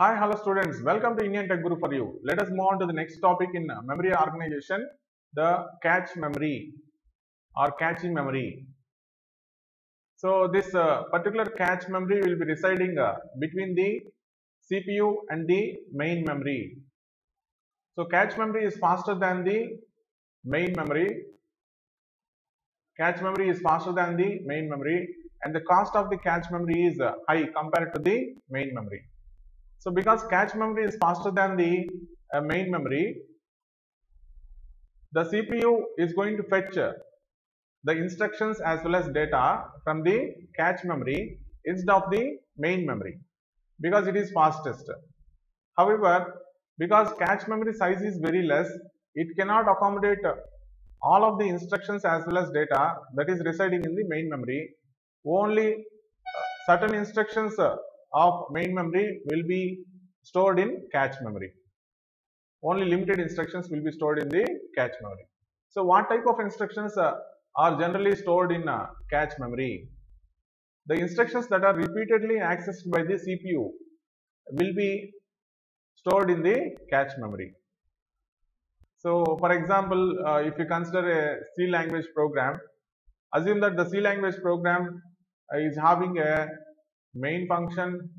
Hi, hello students. Welcome to Indian Tech Guru for you. Let us move on to the next topic in memory organization, the cache memory or caching memory. So this particular cache memory will be residing between the CPU and the main memory. So cache memory is faster than the main memory. Cache memory is faster than the main memory, and the cost of the cache memory is high compared to the main memory. So because cache memory is faster than the main memory, the CPU is going to fetch the instructions as well as data from the cache memory instead of the main memory because it is fastest. However, because cache memory size is very less, it cannot accommodate all of the instructions as well as data that is residing in the main memory. Only certain instructions of main memory will be stored in cache memory. Only limited instructions will be stored in the cache memory. So what type of instructions are generally stored in cache memory? The instructions that are repeatedly accessed by the CPU will be stored in the cache memory. So for example, if you consider a C language program, assume that the C language program is having a main function,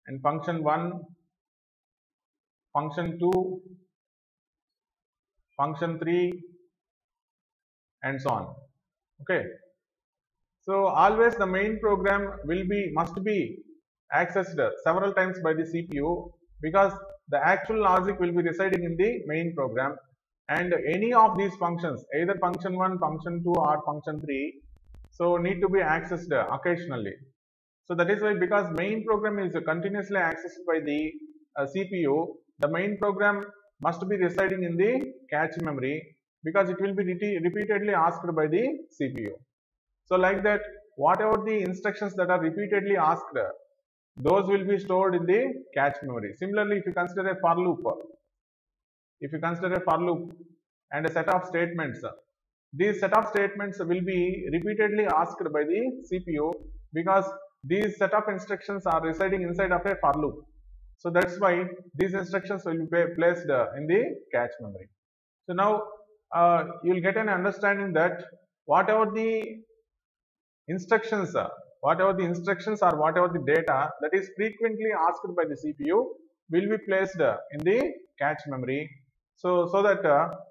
and function 1, function 2, function 3, and so on. Okay. So always the main program must be accessed several times by the CPU because the actual logic will be residing in the main program, and any of these functions, either function 1, function 2 or function 3, so need to be accessed occasionally. So that is why, because main program is continuously accessed by the CPU, the main program must be residing in the cache memory because it will be repeatedly asked by the CPU. So like that, whatever the instructions that are repeatedly asked, those will be stored in the cache memory. Similarly, if you consider a for loop, and a set of statements, these set of statements will be repeatedly asked by the CPU because these set of instructions are residing inside of a for loop. So that's why these instructions will be placed in the cache memory. So now you will get an understanding that whatever the instructions, whatever the data that is frequently asked by the CPU will be placed in the cache memory. So that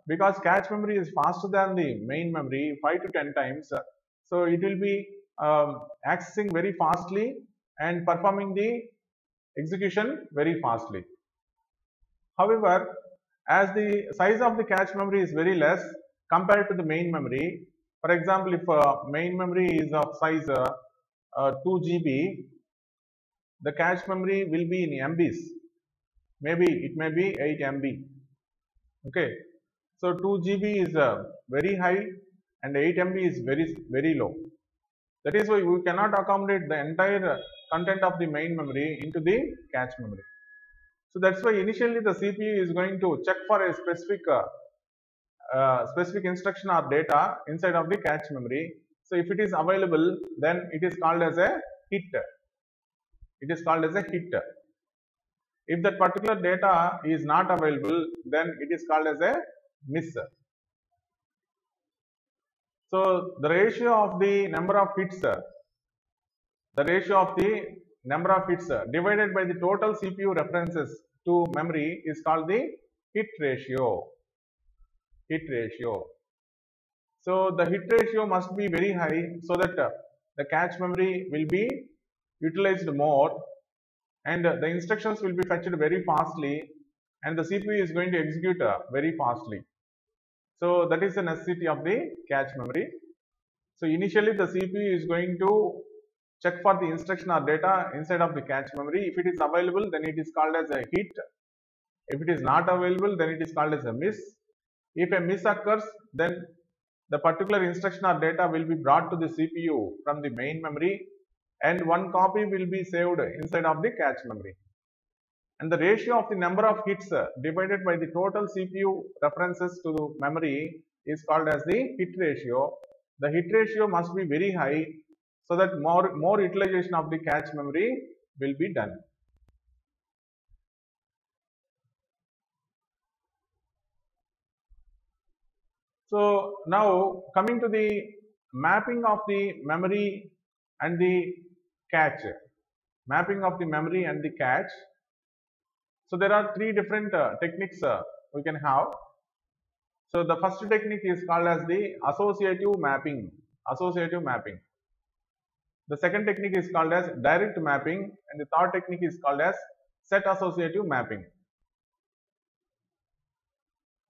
because cache memory is faster than the main memory 5 to 10 times, so it will be accessing very fastly and performing the execution very fastly. However, as the size of the cache memory is very less compared to the main memory, for example, if main memory is of size 2 GB, the cache memory will be in MBs. Maybe it may be 8 MB. Okay, so 2 GB is very high and 8 MB is very low. That is why we cannot accommodate the entire content of the main memory into the cache memory. So that's why initially the CPU is going to check for a specific instruction or data inside of the cache memory. So if it is available, then it is called as a hit. If that particular data is not available, then it is called as a miss. So the ratio of the number of hits divided by the total CPU references to memory is called the hit ratio. So the hit ratio must be very high so that the cache memory will be utilized more, and the instructions will be fetched very fastly, and the CPU is going to execute very fastly. So that is the necessity of the cache memory. So initially the CPU is going to check for the instruction or data inside of the cache memory. If it is available, then it is called as a hit. If it is not available, then it is called as a miss. If a miss occurs, then the particular instruction or data will be brought to the CPU from the main memory, and one copy will be saved inside of the cache memory. And the ratio of the number of hits divided by the total CPU references to the memory is called as the hit ratio. The hit ratio must be very high so that more utilization of the cache memory will be done. So now coming to the mapping of the memory and the cache. Mapping of the memory and the cache. So there are three different techniques we can have. So the first technique is called as the associative mapping. Associative mapping. The second technique is called as direct mapping, and the third technique is called as set associative mapping.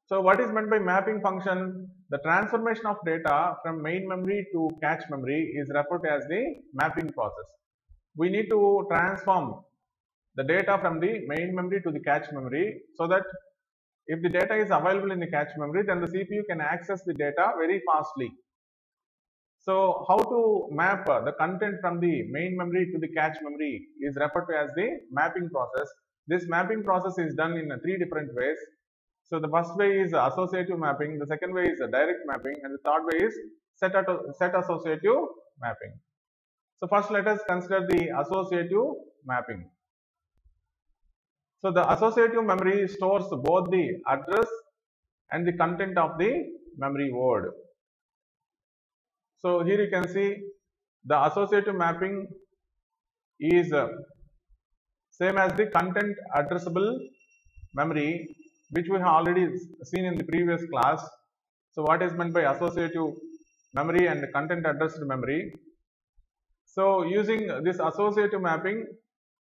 So what is meant by mapping function? The transformation of data from main memory to cache memory is referred to as the mapping process. We need to transform the data from the main memory to the cache memory, so that if the data is available in the cache memory, then the CPU can access the data very fastly. So how to map the content from the main memory to the cache memory is referred to as the mapping process. This mapping process is done in three different ways. So the first way is associative mapping, the second way is direct mapping, and the third way is set associative mapping. So first let us consider the associative mapping. So the associative memory stores both the address and the content of the memory word. So here you can see the associative mapping is same as the content addressable memory, which we have already seen in the previous class. So what is meant by associative memory and content addressed memory? So using this associative mapping,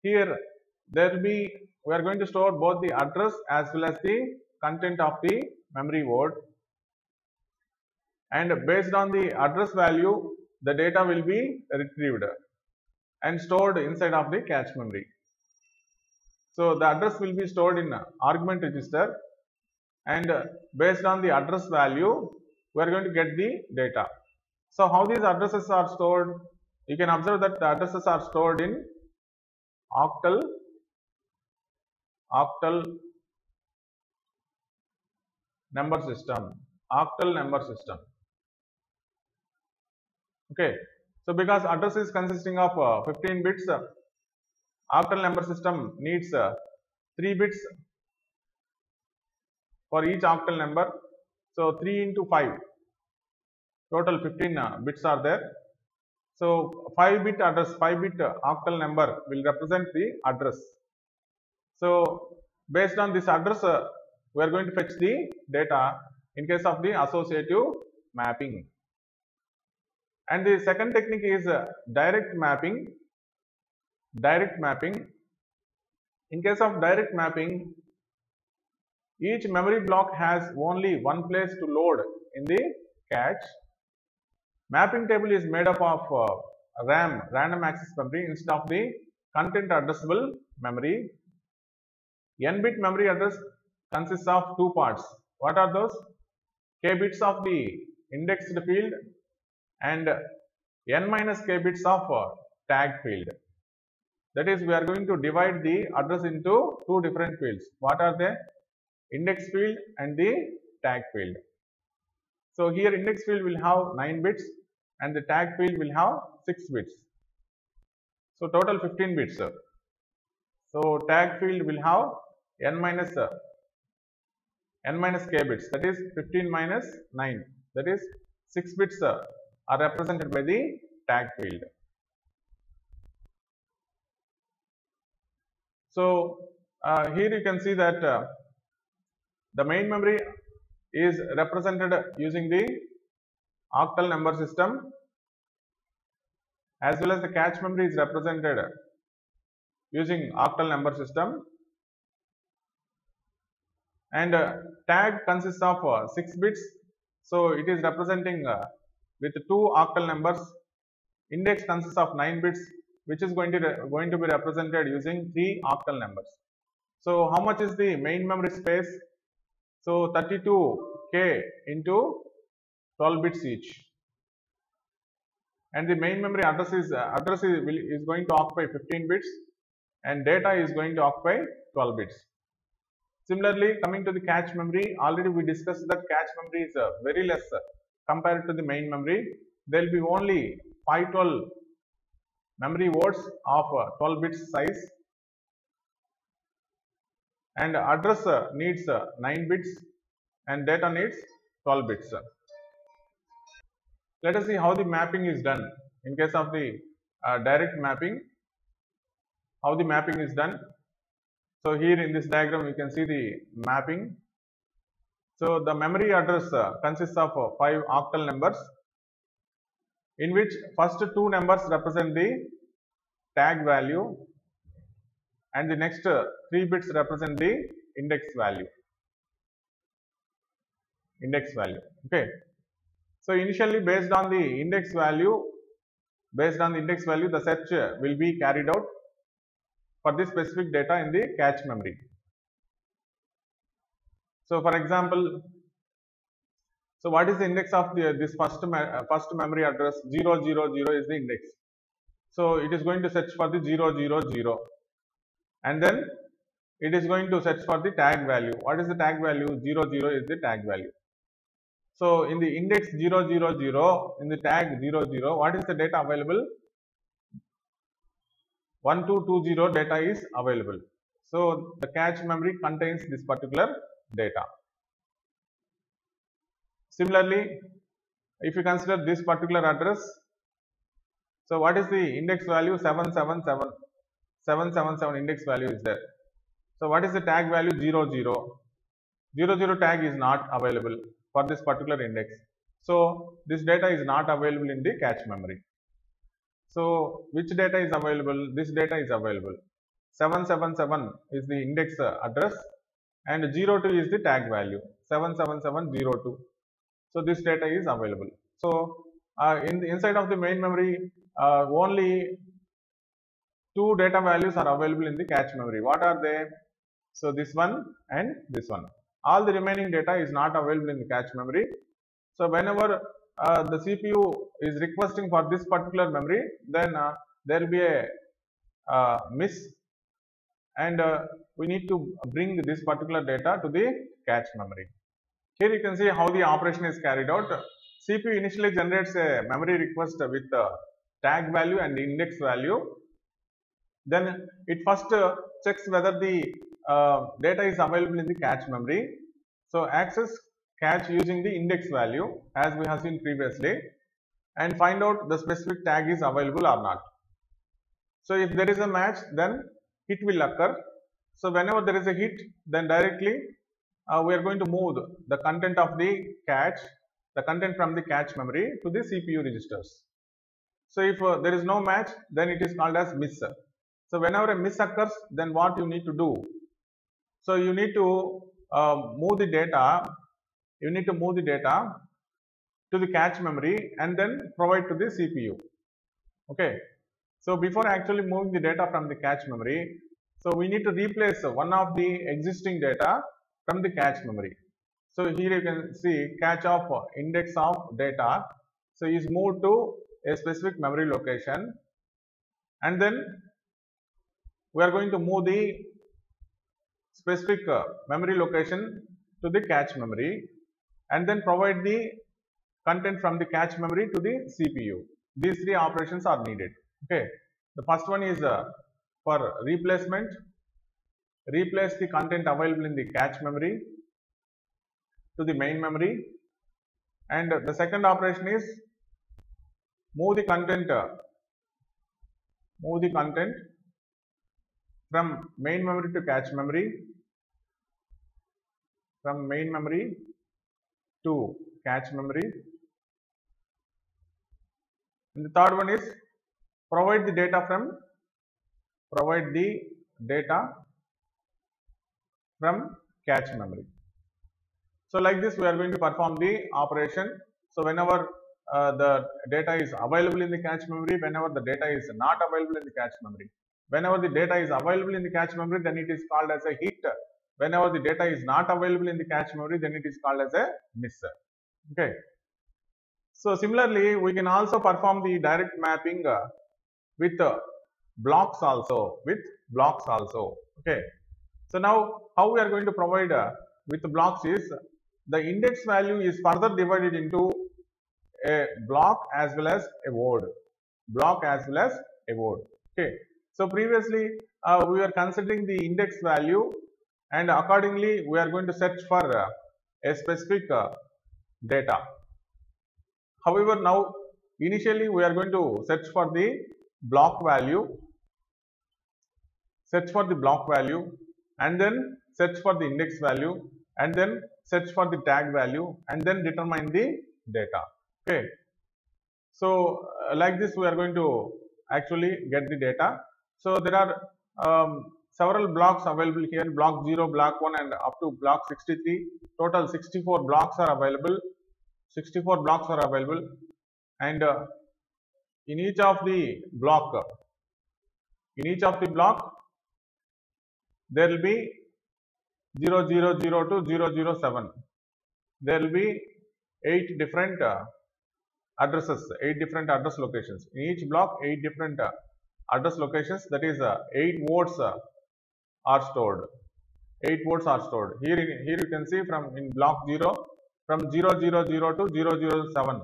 here we are going to store both the address as well as the content of the memory word, and based on the address value, the data will be retrieved and stored inside of the cache memory. So the address will be stored in argument register, and based on the address value, we are going to get the data. So how these addresses are stored? You can observe that the addresses are stored in octal number system. Octal number system. Okay. So because address is consisting of 15 bits, octal number system needs 3 bits for each octal number. So 3 into 5, total 15 bits are there. So 5-bit address, 5-bit octal number will represent the address. So based on this address, we are going to fetch the data in case of the associative mapping. And the second technique is direct mapping. Direct mapping. In case of direct mapping, each memory block has only one place to load in the cache. Mapping table is made up of RAM, random access memory, instead of the content addressable memory. N-bit memory address consists of two parts. What are those? K bits of the indexed field and n minus k bits of tag field. That is, we are going to divide the address into two different fields. What are they? Index field and the tag field. So here index field will have 9 bits and the tag field will have 6 bits. So total 15 bits. So tag field will have n minus k bits, that is 15 minus 9, that is 6 bits are represented by the tag field. So here you can see that the main memory is represented using the octal number system, as well as the cache memory is represented using octal number system, and tag consists of 6 bits, so it is representing with 2 octal numbers. Index consists of 9 bits, which is going to be represented using 3 octal numbers. So how much is the main memory space? So 32K into 12 bits each, and the main memory address is going to occupy 15 bits, and data is going to occupy 12 bits. Similarly, coming to the cache memory, already we discussed that cache memory is very less compared to the main memory. There will be only 512 memory words of 12 bits size, and address needs 9 bits and data needs 12 bits. Let us see how the mapping is done. In case of the direct mapping, how the mapping is done. So here in this diagram you can see the mapping. So the memory address consists of 5 octal numbers, in which first 2 numbers represent the tag value and the next 3 bits represent the index value. Okay. So initially based on the index value, the search will be carried out for this specific data in the cache memory. So for example, so what is the index of this first memory address? 000 is the index. So it is going to search for the 000, and then it is going to search for the tag value. What is the tag value? 00 is the tag value. So in the index 000, in the tag 00, what is the data available? 1220 data is available. So the cache memory contains this particular data. Similarly, if you consider this particular address, so what is the index value? 777. 777 index value is there. So what is the tag value? 00. 00 tag is not available for this particular index. So this data is not available in the cache memory. So which data is available? This data is available. 777 is the index address and 02 is the tag value. 77702. So this data is available. So inside of the main memory, only 2 data values are available in the cache memory. What are they? So this one and this one. All the remaining data is not available in the cache memory. So whenever the CPU is requesting for this particular memory, then there will be a miss, and we need to bring this particular data to the cache memory. Here you can see how the operation is carried out. CPU initially generates a memory request with tag value and index value. Then it first checks whether the data is available in the cache memory. So access cache using the index value as we have seen previously, and find out the specific tag is available or not. So if there is a match, then hit will occur. So whenever there is a hit, then directly we are going to move the content of the cache, the content from the cache memory to the CPU registers. So if there is no match, then it is called as miss. So whenever a miss occurs, then what you need to do? So you need to move the data. You need to move the data to the cache memory and then provide to the CPU. Okay. So before actually moving the data from the cache memory, so we need to replace one of the existing data from the cache memory. So here you can see cache of index of data. So is moved to a specific memory location, and then we are going to move the specific memory location to the cache memory, and then provide the content from the cache memory to the CPU. These 3 operations are needed. Okay. The first one is for replacement. Replace the content available in the cache memory to the main memory, and the second operation is move the content from main memory to cache memory, from main memory to cache memory. And the third one is provide the data from cache memory. So like this we are going to perform the operation. So whenever the data is available in the cache memory, whenever the data is not available in the cache memory. Whenever the data is available in the cache memory, then it is called as a hit. Whenever the data is not available in the cache memory, then it is called as a miss. Okay. So similarly, we can also perform the direct mapping with blocks also. Okay. So now how we are going to provide with the blocks is the index value is further divided into a block as well as a word. word. Okay. So previously we were considering the index value, and accordingly we are going to search for a specific data. However, now initially we are going to search for the block value, and then search for the index value, and then search for the tag value, and then determine the data. Okay. So like this we are going to actually get the data. So there are several blocks available here, block 0, block 1, and up to block 63. Total 64 blocks are available. And in each of the block there will be 0000 to 007. There will be 8 different addresses, 8 different address locations. In each block, 8 different address locations, that is 8 words are stored. 8 words are stored. Here you can see from in block 0, from 000 to 007,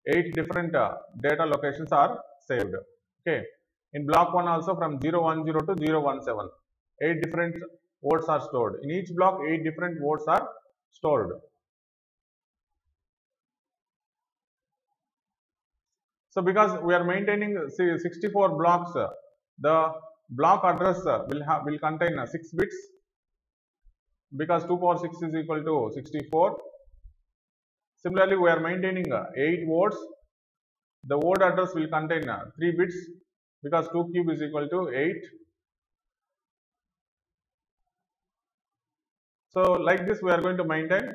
8 different data locations are saved. Okay. In block 1 also from 010 to 017, 8 different words are stored. In each block, 8 different words are stored. So because we are maintaining 64 blocks, the block address will contain 6 bits, because 2 power 6 is equal to 64. Similarly, we are maintaining 8 words. The word address will contain 3 bits, because 2 cube is equal to 8. So like this we are going to maintain.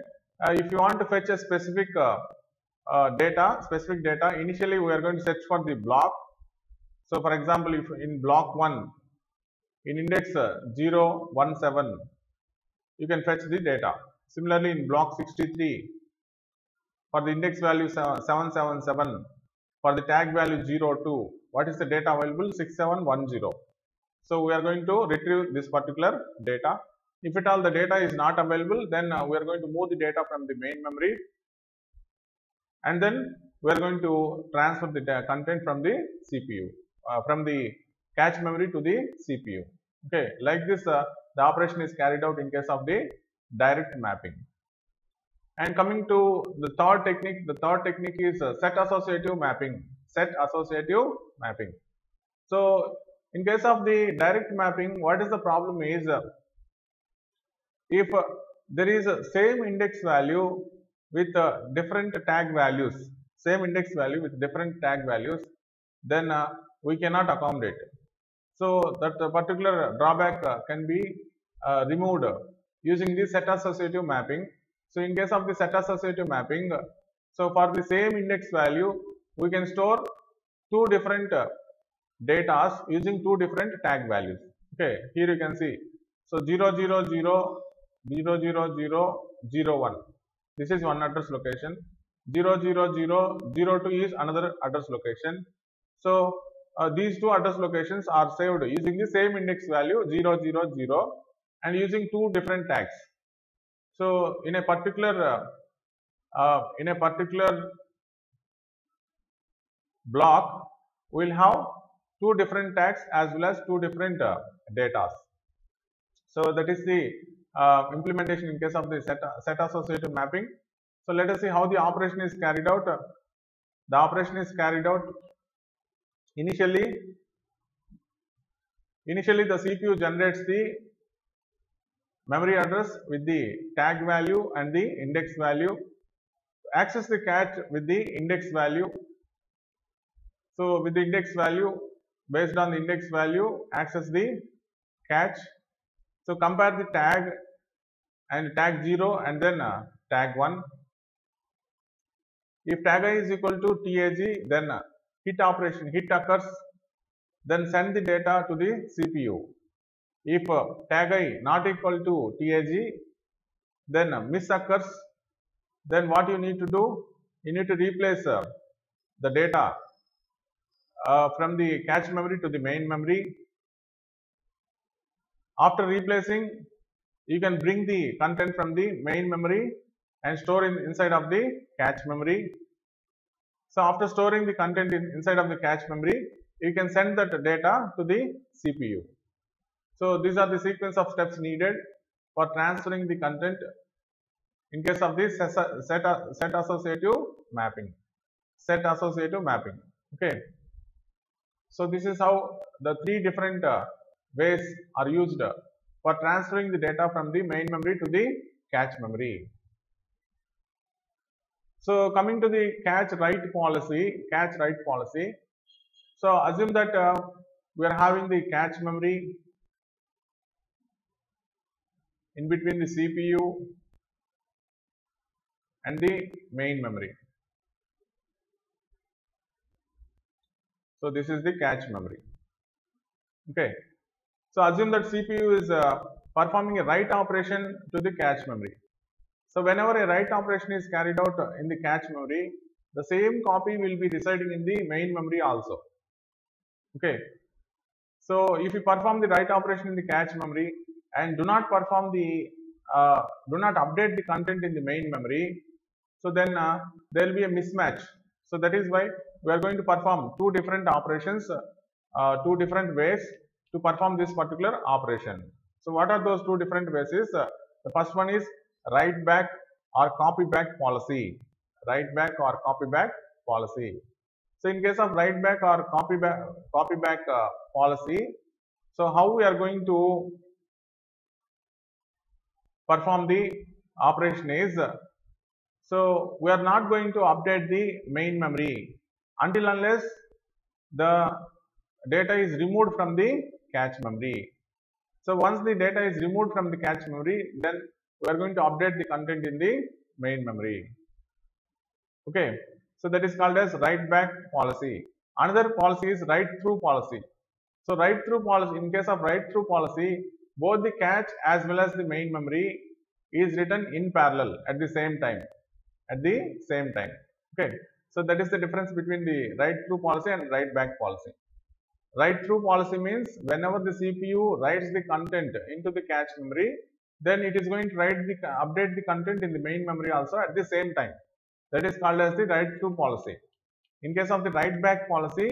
If you want to fetch a specific data, initially we are going to search for the block. So for example, if in block 1, in index 017, you can fetch the data. Similarly, in block 63, for the index value 777, for the tag value 02, what is the data available? 6710. So we are going to retrieve this particular data. If at all the data is not available, then we are going to move the data from the main memory, and then we are going to transfer the content from the CPU, from the cache memory to the CPU. Okay, like this the operation is carried out in case of the direct mapping. And coming to the third technique is set associative mapping. So in case of the direct mapping, what is the problem is, if there is a same index value with different tag values, then we cannot accommodate. So that particular drawback can be removed using the set associative mapping. So in case of the set associative mapping, so for the same index value, we can store 2 different data using 2 different tag values. Okay, here you can see. So 00001. This is one address location. 00002 is another address location. So these 2 address locations are saved using the same index value 000 and using 2 different tags. So in a particular block, we will have 2 different tags as well as 2 different data. So that is the implementation in case of the set associative mapping. So let us see how the operation is carried out. The operation is carried out initially the CPU generates the memory address with the tag value and the index value, access the cache with the index value. So with the index value, based on the index value, access the cache. So compare the tag and tag 0 and then tag 1. If tag I is equal to TAG, then hit occurs, then send the data to the CPU. If tag I not equal to TAG, then miss occurs, then what you need to do? You need to replace the data from the cache memory to the main memory. After replacing, you can bring the content from the main memory and store inside of the cache memory. So after storing the content inside of the cache memory, you can send that data to the CPU. So these are the sequence of steps needed for transferring the content in case of this set associative mapping. Set associative mapping. Okay. So this is how the three different ways are used for transferring the data from the main memory to the cache memory. So coming to the cache write policy. So assume that we are having the cache memory in between the CPU and the main memory. So this is the cache memory. Okay. So assume that CPU is performing a write operation to the cache memory. So whenever a write operation is carried out in the cache memory, the same copy will be residing in the main memory also. Okay. So if you perform the write operation in the cache memory and do not perform the do not update the content in the main memory, so then there will be a mismatch. So that is why we are going to perform two different operations, two different ways to perform this particular operation. So what are those two different ways? The first one is write back or copy back policy. Write back or copy back policy. So in case of write back or copy back policy, so how we are going to perform the operation is, so we are not going to update the main memory until unless the data is removed from the cache memory. So once the data is removed from the cache memory, then we are going to update the content in the main memory. Okay, so that is called as write back policy. Another policy is write through policy. So write through policy, in case of write through policy, both the cache as well as the main memory is written in parallel at the same time. Okay, so that is the difference between the write through policy and write back policy. Write through policy means whenever the CPU writes the content into the cache memory, then it is going to update the content in the main memory also at the same time. That is called as the write through policy. In case of the write back policy,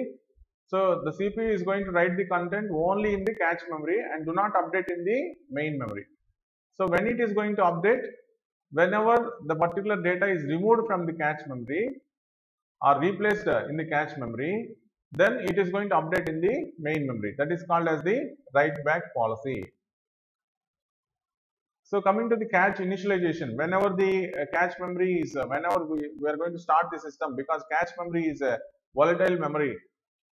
so the CPU is going to write the content only in the cache memory and do not update in the main memory. So when it is going to update, whenever the particular data is removed from the cache memory or replaced in the cache memory, then it is going to update in the main memory. That is called as the write back policy. So coming to the cache initialization, whenever the cache memory is, whenever we are going to start the system, because cache memory is a volatile memory,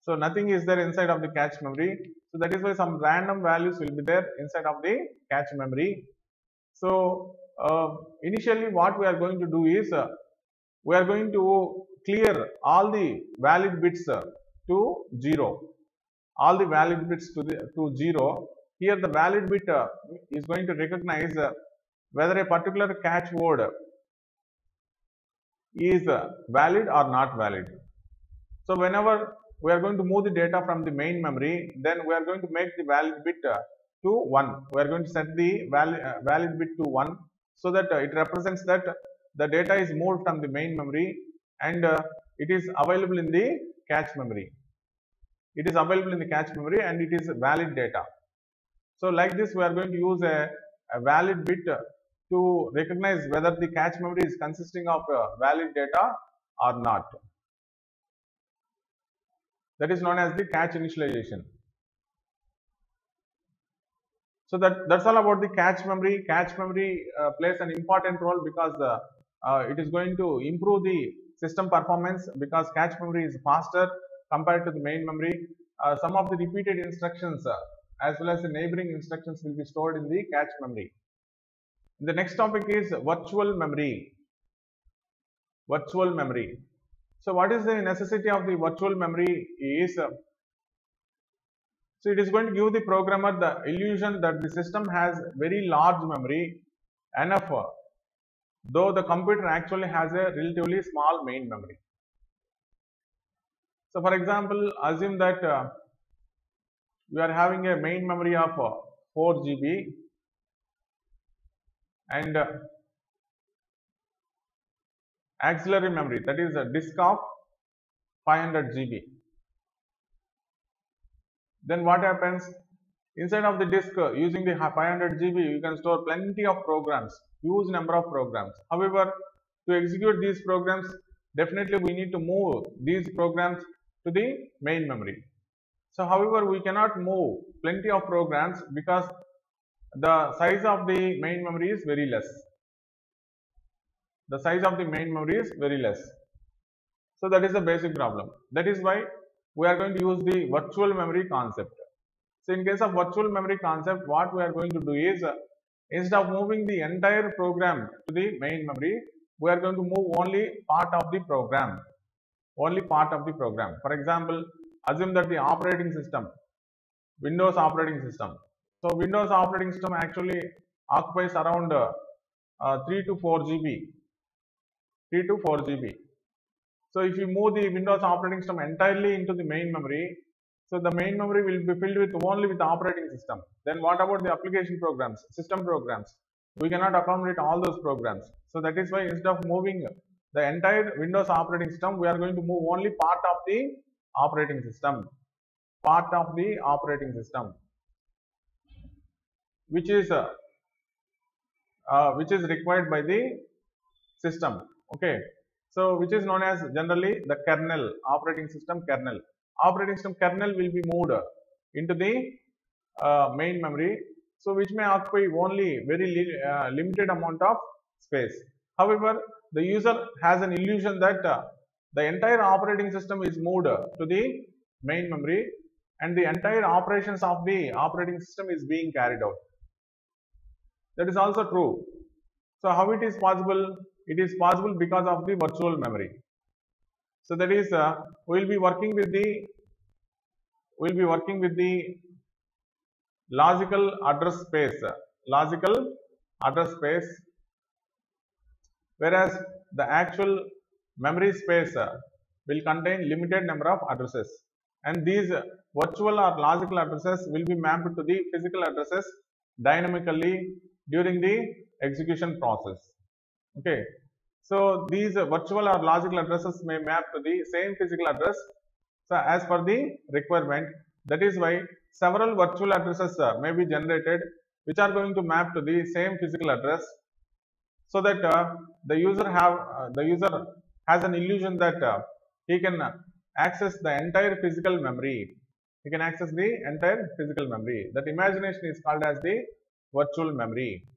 so nothing is there inside of the cache memory. So that is why some random values will be there inside of the cache memory. So initially what we are going to do is, we are going to clear all the valid bits to 0. All the valid bits to 0. Here the valid bit is going to recognize whether a particular cache word is valid or not valid. So whenever we are going to move the data from the main memory, then we are going to make the valid bit to 1. We are going to set the valid bit to 1, so that it represents that the data is moved from the main memory and it is available in the cache memory. It is available in the cache memory and it is valid data. So like this, we are going to use a valid bit to recognize whether the cache memory is consisting of valid data or not. That is known as the cache initialization. So that's all about the cache memory. Cache memory plays an important role because it is going to improve the system performance, because cache memory is faster compared to the main memory. Some of the repeated instructions as well as the neighboring instructions will be stored in the cache memory. The next topic is virtual memory. Virtual memory. So what is the necessity of the virtual memory is, so it is going to give the programmer the illusion that the system has very large memory, enough, though the computer actually has a relatively small main memory. So for example, assume that we are having a main memory of 4 GB and auxiliary memory, that is a disk of 500 GB. Then what happens? Inside of the disk, using the 500 GB, you can store plenty of programs, huge number of programs. However, to execute these programs, definitely we need to move these programs to the main memory. So however, we cannot move plenty of programs because the size of the main memory is very less. The size of the main memory is very less. So that is the basic problem. That is why we are going to use the virtual memory concept. So in case of virtual memory concept, what we are going to do is, instead of moving the entire program to the main memory, we are going to move only part of the program. Only part of the program. For example, assume that the operating system, Windows operating system. So Windows operating system actually occupies around 3 to 4 GB. 3 to 4 GB. So if you move the Windows operating system entirely into the main memory, so the main memory will be filled with only with the operating system. Then what about the application programs, system programs? We cannot accommodate all those programs. So that is why instead of moving the entire Windows operating system, we are going to move only part of the operating system. Part of the operating system, which is required by the system. Okay. So which is known as generally the kernel, operating system kernel. Operating system kernel will be moved into the main memory, so which may occupy only very limited amount of space. However, the user has an illusion that the entire operating system is moved to the main memory and the entire operations of the operating system is being carried out. That is also true. So how it is possible? It is possible because of the virtual memory. So that is, we will be working with the logical address space. Logical address space, whereas the actual memory space will contain limited number of addresses, and these virtual or logical addresses will be mapped to the physical addresses dynamically during the execution process. Okay. So these virtual or logical addresses may map to the same physical address, so as per the requirement. That is why several virtual addresses may be generated which are going to map to the same physical address, so that the user has an illusion that he can access the entire physical memory. He can access the entire physical memory. That imagination is called as the virtual memory.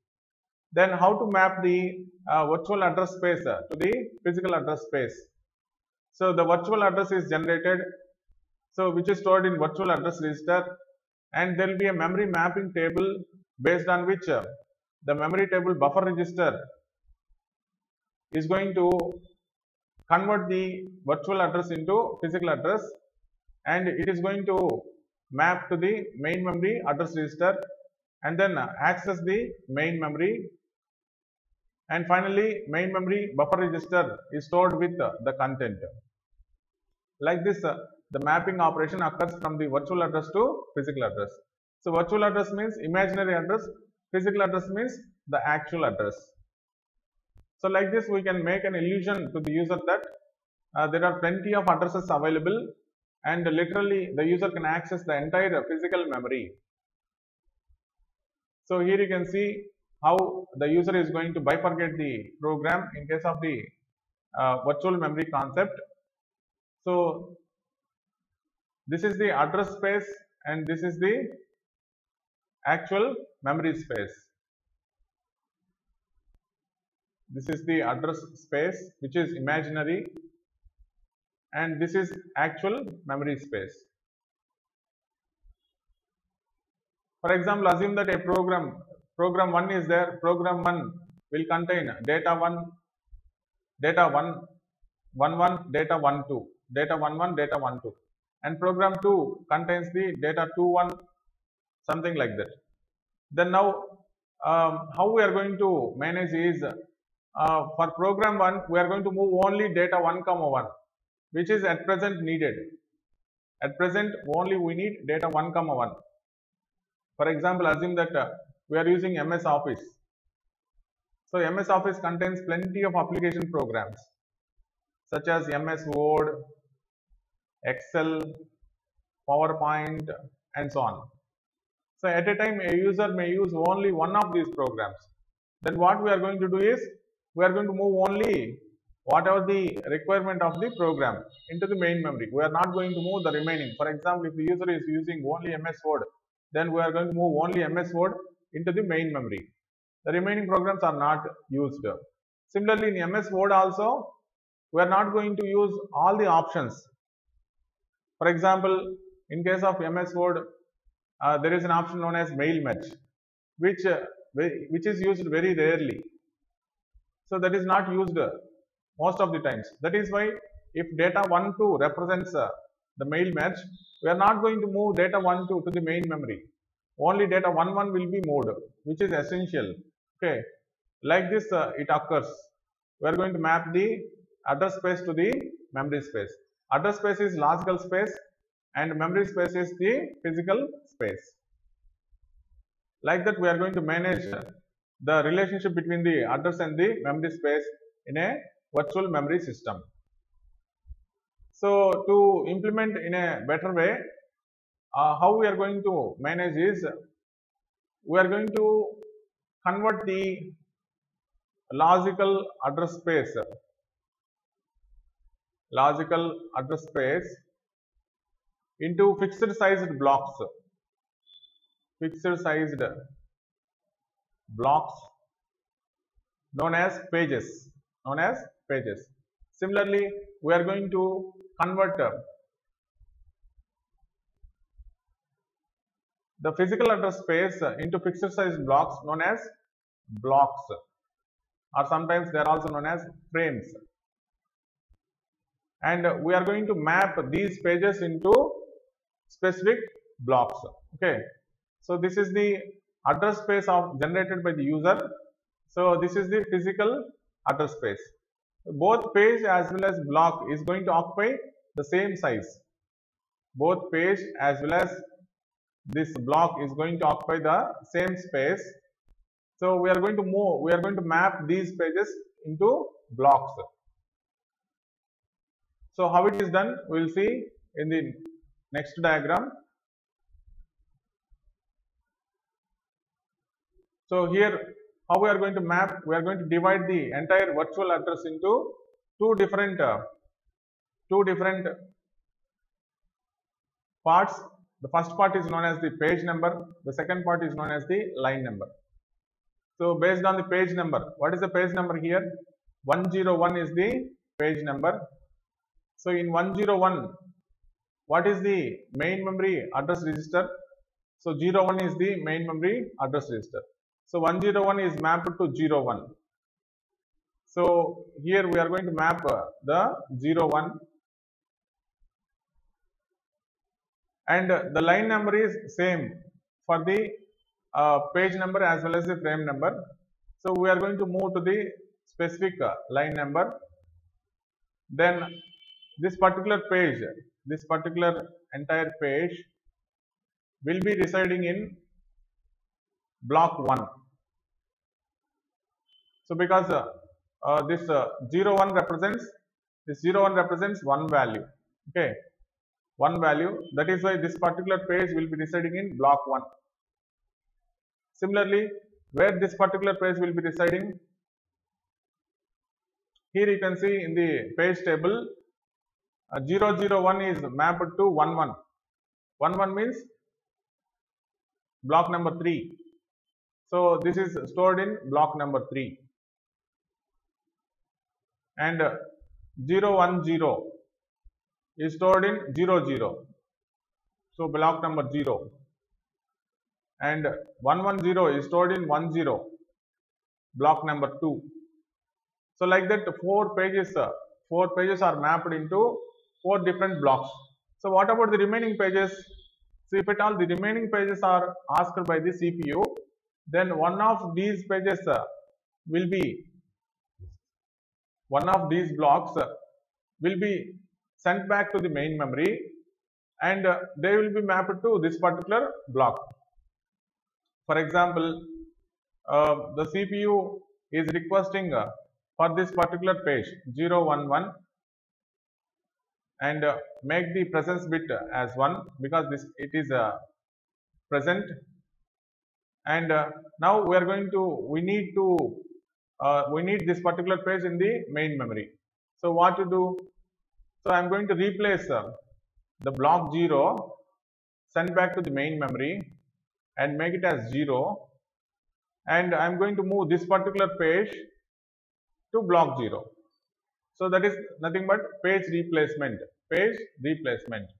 Then how to map the virtual address space to the physical address space? So the virtual address is generated, so which is stored in virtual address register, and there will be a memory mapping table based on which the memory table buffer register is going to convert the virtual address into physical address, and it is going to map to the main memory address register and then access the main memory, and finally main memory buffer register is stored with the content. Like this, the mapping operation occurs from the virtual address to physical address. So virtual address means imaginary address, physical address means the actual address. So like this, we can make an illusion to the user that there are plenty of addresses available, and literally the user can access the entire physical memory. So here you can see how the user is going to bifurcate the program in case of the virtual memory concept. So this is the address space and this is the actual memory space. This is the address space which is imaginary, and this is actual memory space. For example, assume that a program 1 is there. Program 1 will contain data 1, data 1, 1, 1, data 1, 2, data 1, 1, data 1, 2, and program 2 contains the data 2, 1, something like that. Then now how we are going to manage is, for program 1 we are going to move only data 1, 1, which is at present needed. At present only we need data 1, 1. For example, assume that we are using MS Office. So MS Office contains plenty of application programs such as MS Word, Excel, PowerPoint, and so on. So at a time, a user may use only one of these programs. Then what we are going to do is, we are going to move only whatever the requirement of the program into the main memory. We are not going to move the remaining. For example, if the user is using only MS Word, then we are going to move only MS Word into the main memory. The remaining programs are not used. Similarly, in MS Word also, we are not going to use all the options. For example, in case of MS Word, there is an option known as mail merge, which is used very rarely. So that is not used most of the times. That is why if data 1 2 represents the mail merge, we are not going to move data 1 2 to the main memory. Only data 1 1 will be moved, which is essential. Okay, like this it occurs. We are going to map the address space to the memory space. Address space is logical space and memory space is the physical space. Like that, we are going to manage the relationship between the address and the memory space in a virtual memory system. So to implement in a better way, how we are going to manage is, we are going to convert the logical address space into fixed sized blocks known as pages. Similarly, we are going to convert the physical address space into fixed size blocks known as blocks, or sometimes they are also known as frames. And we are going to map these pages into specific blocks. Okay, so this is the address space generated by the user. So this is the physical address space. Both page as well as block is going to occupy the same size. Both page as well as this block is going to occupy the same space. So we are going to map these pages into blocks. So how it is done, we will see in the next diagram. So here, how we are going to map, we are going to divide the entire virtual address into two different parts. The first part is known as the page number, the second part is known as the line number. So based on the page number, what is the page number here? 101 is the page number. So in 101, what is the main memory address register? So 01 is the main memory address register. So 101 is mapped to 01. So here we are going to map the 01, and the line number is same for the page number as well as the frame number. So we are going to move to the specific line number. Then this particular entire page will be residing in block 1. So because this 01 represents one value. Okay, one value. That is why this particular page will be residing in block 1. Similarly, where this particular page will be residing, here you can see in the page table, 001 is mapped to 11. 11 means block number 3. So this is stored in block number 3. And 010 is stored in 00. So block number 0. And 110 is stored in 10, block number 2. So like that, four pages are mapped into 4 different blocks. So what about the remaining pages? So if at all the remaining pages are asked by the CPU, then one of these blocks will be sent back to the main memory, and they will be mapped to this particular block. For example, the CPU is requesting for this particular page 011 and make the presence bit as 1, because it is present, and now we need this particular page in the main memory. So what to do? So I'm going to replace the block 0, send back to the main memory and make it as 0, and I'm going to move this particular page to block 0. So that is nothing but page replacement. Page replacement.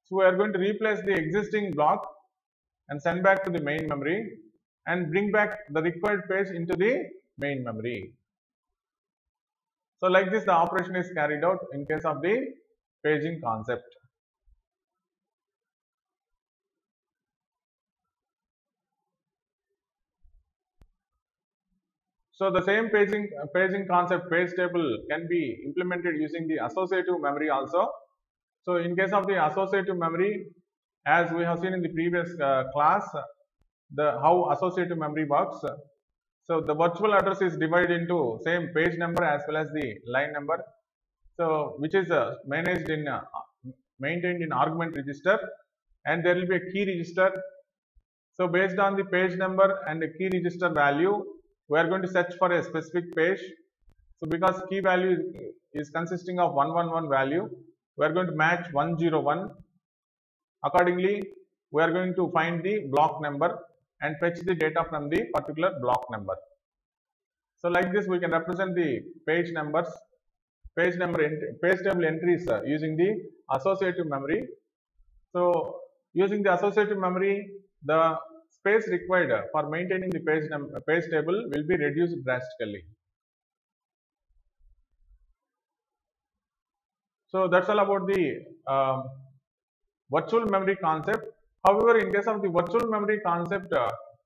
So we are going to replace the existing block and send back to the main memory and bring back the required page into the main memory. So like this the operation is carried out in case of the paging concept. So the same paging concept, page table, can be implemented using the associative memory also. So in case of the associative memory, as we have seen in the previous class, how associative memory works. So the virtual address is divided into same page number as well as the line number. So which is maintained in argument register, and there will be a key register. So based on the page number and the key register value, we are going to search for a specific page. So because key value is consisting of 111 value, we are going to match 101. Accordingly, we are going to find the block number and fetch the data from the particular block number. So like this we can represent the page numbers, page table entries using the associative memory. So using the associative memory, the space required for maintaining the page table will be reduced drastically. So that's all about the virtual memory concept. However, in case of the virtual memory concept,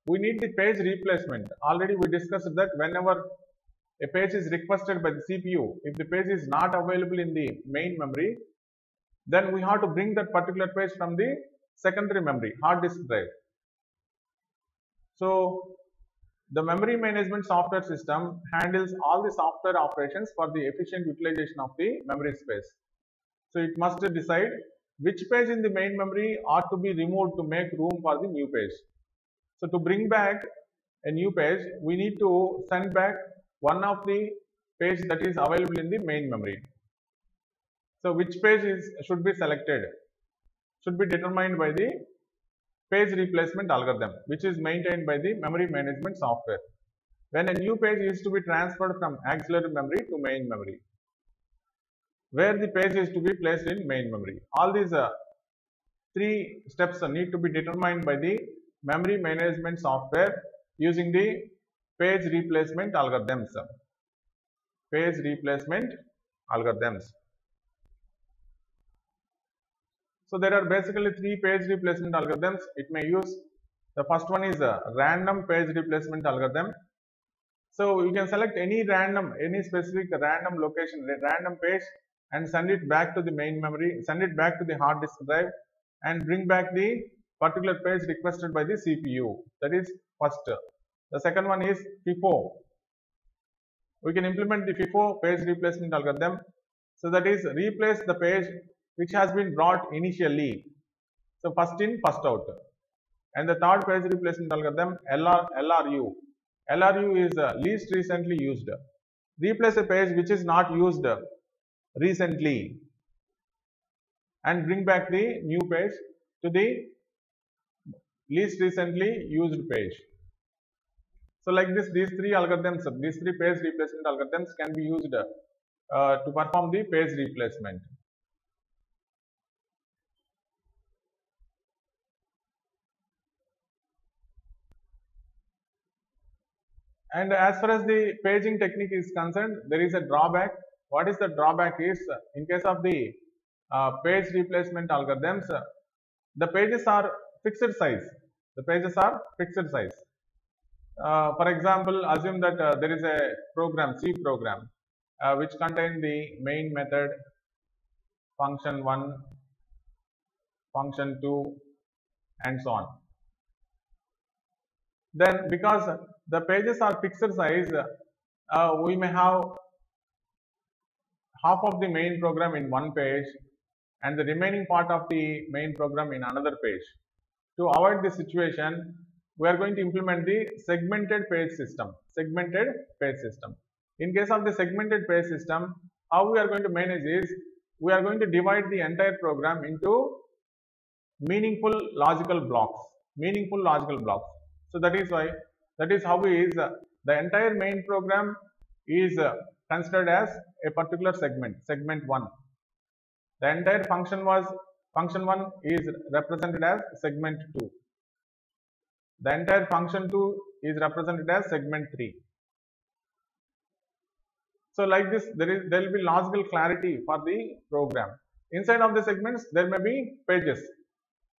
we need the page replacement. Already we discussed that whenever a page is requested by the CPU, if the page is not available in the main memory, then we have to bring that particular page from the secondary memory, hard disk drive. So the memory management software system handles all the software operations for the efficient utilization of the memory space. So it must decide which page in the main memory ought to be removed to make room for the new page. So to bring back a new page, we need to send back one of the page that is available in the main memory. So which page should be selected should be determined by the page replacement algorithm, which is maintained by the memory management software. When a new page is to be transferred from auxiliary memory to main memory, where the page is to be placed in main memory. All these three steps need to be determined by the memory management software using the page replacement algorithms. Page replacement algorithms. So there are basically three page replacement algorithms. It may use, the first one is a random page replacement algorithm. So you can select any specific random location, random page, and send it back to the main memory, send it back to the hard disk drive, and bring back the particular page requested by the CPU. That is first. The second one is FIFO. We can implement the FIFO page replacement algorithm. So that is replace the page which has been brought initially. So first in, first out. And the third page replacement algorithm, LRU. LRU is least recently used. Replace a page which is not used recently and bring back the new page to the least recently used page. So like this, these three algorithms, these three page replacement algorithms can be used to perform the page replacement. And as far as the paging technique is concerned, there is a drawback. What is the drawback is, in case of the page replacement algorithms, the pages are fixed size. The pages are fixed size. For example, assume that there is a program, C program, which contains the main method, function 1, function 2, and so on. Then because the pages are fixed size, we may have half of the main program in one page and the remaining part of the main program in another page. To avoid this situation, we are going to implement the segmented page system. Segmented page system. In case of the segmented page system, how we are going to manage is, we are going to divide the entire program into meaningful logical blocks. Meaningful logical blocks. So that is why, that is how is the entire main program is considered as a particular segment, segment 1. The entire function 1 is represented as segment 2. The entire function 2 is represented as segment 3. So like this, there will be logical clarity for the program. Inside of the segments, there may be pages.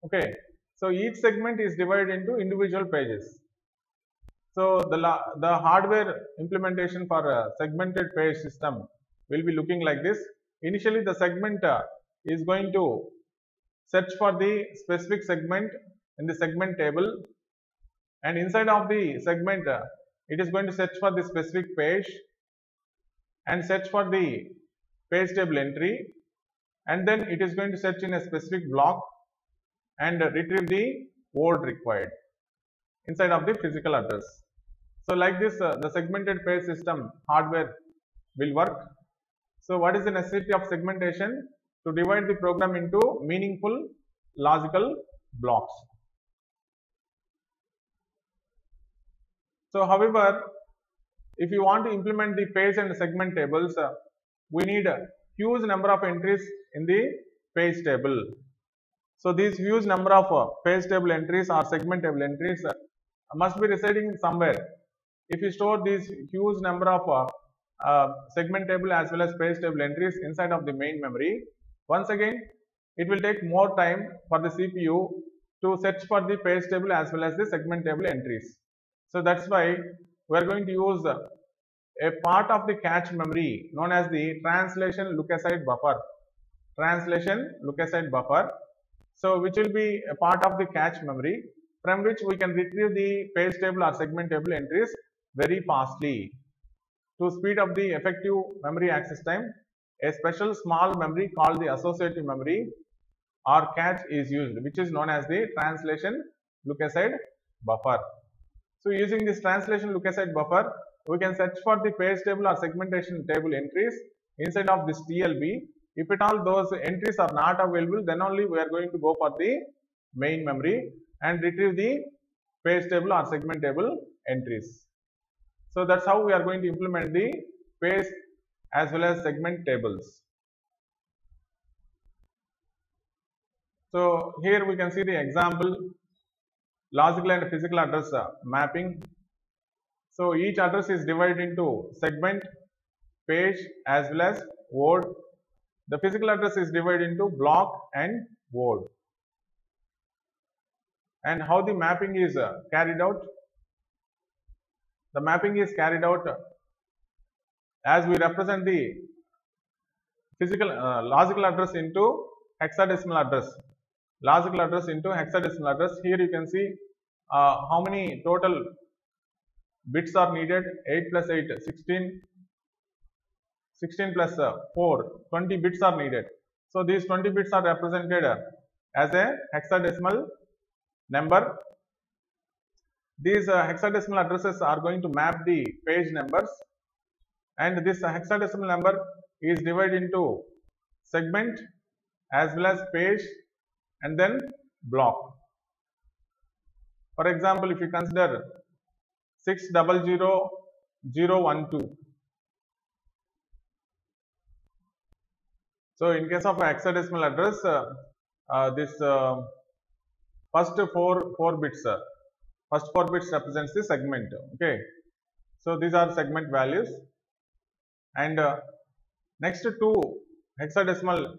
Okay. So each segment is divided into individual pages. So the hardware implementation for a segmented page system will be looking like this. Initially, the segment is going to search for the specific segment in the segment table, and inside of the segment it is going to search for the specific page and search for the page table entry, and then it is going to search in a specific block and retrieve the word required inside of the physical address. So like this, the segmented page system hardware will work. So what is the necessity of segmentation? To divide the program into meaningful logical blocks. So however, if you want to implement the page and segment tables, we need a huge number of entries in the page table. So these huge number of page table entries or segment table entries must be residing somewhere. If you store these huge number of segment table as well as page table entries inside of the main memory, once again it will take more time for the CPU to search for the page table as well as the segment table entries. So that's why we are going to use a part of the cache memory known as the translation look-aside buffer. Translation look-aside buffer. So which will be a part of the cache memory, from which we can retrieve the page table or segment table entries very fastly. To speed up the effective memory access time, a special small memory called the associative memory or cache is used, which is known as the translation look-aside buffer. So using this translation look-aside buffer, we can search for the page table or segmentation table entries inside of this TLB. If at all those entries are not available, then only we are going to go for the main memory and retrieve the page table or segment table entries. So that's how we are going to implement the page as well as segment tables. So here we can see the example, logical and physical address mapping. So each address is divided into segment, page as well as word. The physical address is divided into block and word. And how the mapping is carried out? The mapping is carried out as we represent the physical logical address into hexadecimal address. Logical address into hexadecimal address. Here you can see how many total bits are needed. 8 plus 8, 16. 16 plus 4, 20 bits are needed. So these 20 bits are represented as a hexadecimal number. These hexadecimal addresses are going to map the page numbers, and this hexadecimal number is divided into segment as well as page and then block. For example, if you consider 600012. So in case of a hexadecimal address, this first four bits, first 4 bits represents the segment. Okay, so these are segment values, and next 2 hexadecimal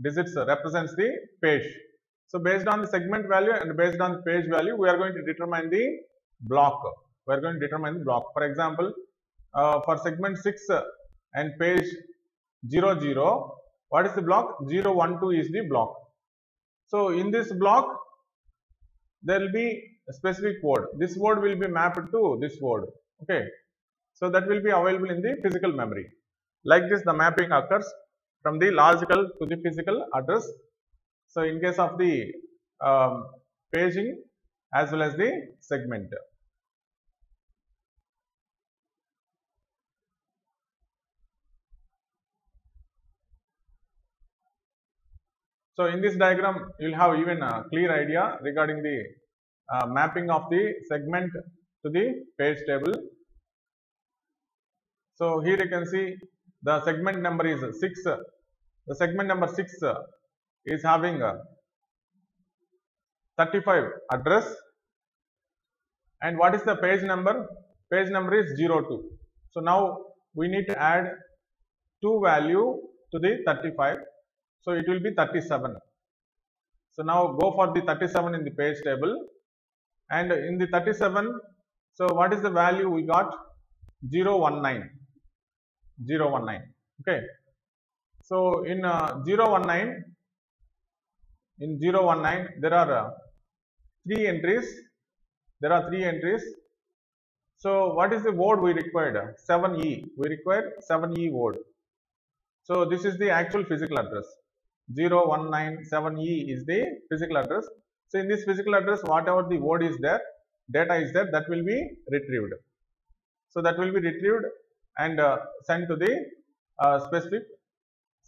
digits represents the page. So based on the segment value and based on the page value, we are going to determine the block. We are going to determine the block. For example, for segment 6 and page 00, what is the block? 012 is the block. So in this block, there will be a specific word. This word will be mapped to this word. Okay, so that will be available in the physical memory. Like this, the mapping occurs from the logical to the physical address. So in case of the paging as well as the segment. So in this diagram, you will have even a clear idea regarding the mapping of the segment to the page table. So here you can see the segment number is 6. The segment number 6 is having 35 address. And what is the page number? Page number is 02. So now we need to add 2 value to the 35. So it will be 37. So now go for the 37 in the page table. And in the 37, so what is the value we got? 019. 019. Okay. So in 019, there are 3 entries. There are 3 entries. So what is the word we required? 7E. We require 7E word. So this is the actual physical address. 0197E is the physical address. So in this physical address, whatever the word is there, data is there, that will be retrieved. So that will be retrieved and sent to the specific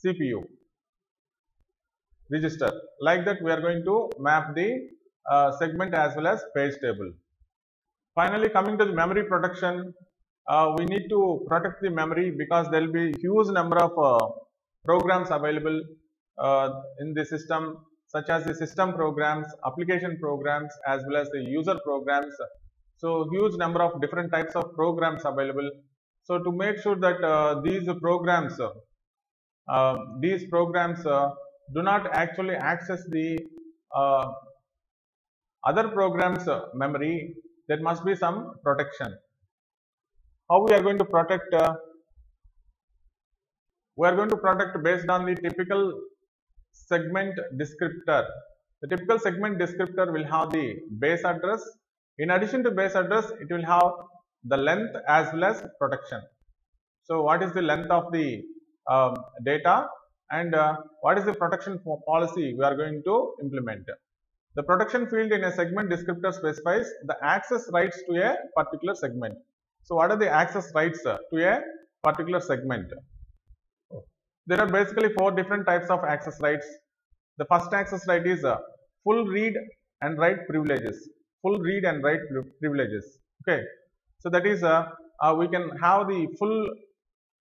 CPU register. Like that, we are going to map the segment as well as page table. Finally, coming to the memory protection, we need to protect the memory because there will be huge number of programs available in the system, such as the system programs, application programs, as well as the user programs. So huge number of different types of programs available. So to make sure that these programs do not actually access the other programs memory, there must be some protection. How we are going to protect? We are going to protect based on the typical segment descriptor. The typical segment descriptor will have the base address. In addition to base address, it will have the length as well as protection. So what is the length of the data, and what is the protection policy we are going to implement? The protection field in a segment descriptor specifies the access rights to a particular segment. So what are the access rights to a particular segment? There are basically 4 different types of access rights. The first access right is full read and write privileges. Full read and write privileges. Okay. So that is we can have the full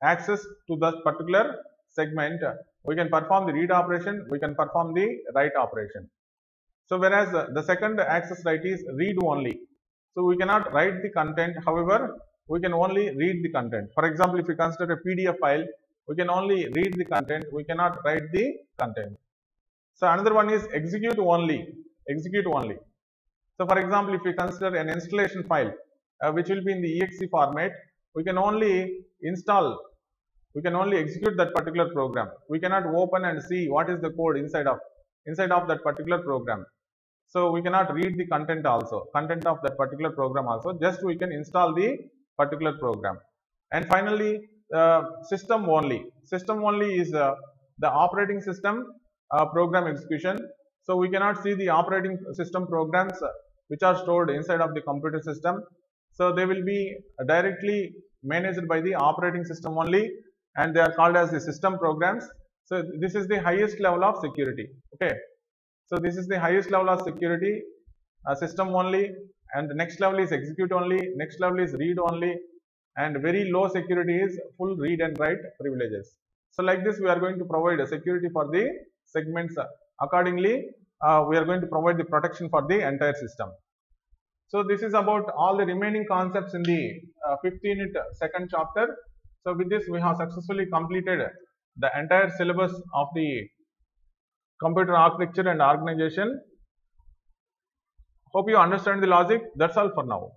access to the particular segment. We can perform the read operation. We can perform the write operation. So whereas the second access right is read only. So we cannot write the content. However, we can only read the content. For example, if we consider a PDF file, we can only read the content. We cannot write the content. So another one is execute only. Execute only. So for example, if we consider an installation file, which will be in the exe format, we can only install. We can only execute that particular program. We cannot open and see what is the code inside of that particular program. So we cannot read the content also, content of that particular program also. Just we can install the particular program. And finally, system only. System only is the operating system program execution. So we cannot see the operating system programs which are stored inside of the computer system. So they will be directly managed by the operating system only, and they are called as the system programs. So this is the highest level of security. Okay. So this is the highest level of security, system only, and the next level is execute only, next level is read only, and very low security is full read and write privileges. So like this, we are going to provide a security for the segments. Accordingly, we are going to provide the protection for the entire system. So this is about all the remaining concepts in the 5th unit second chapter. So with this, we have successfully completed the entire syllabus of the computer architecture and organization. Hope you understand the logic. That's all for now.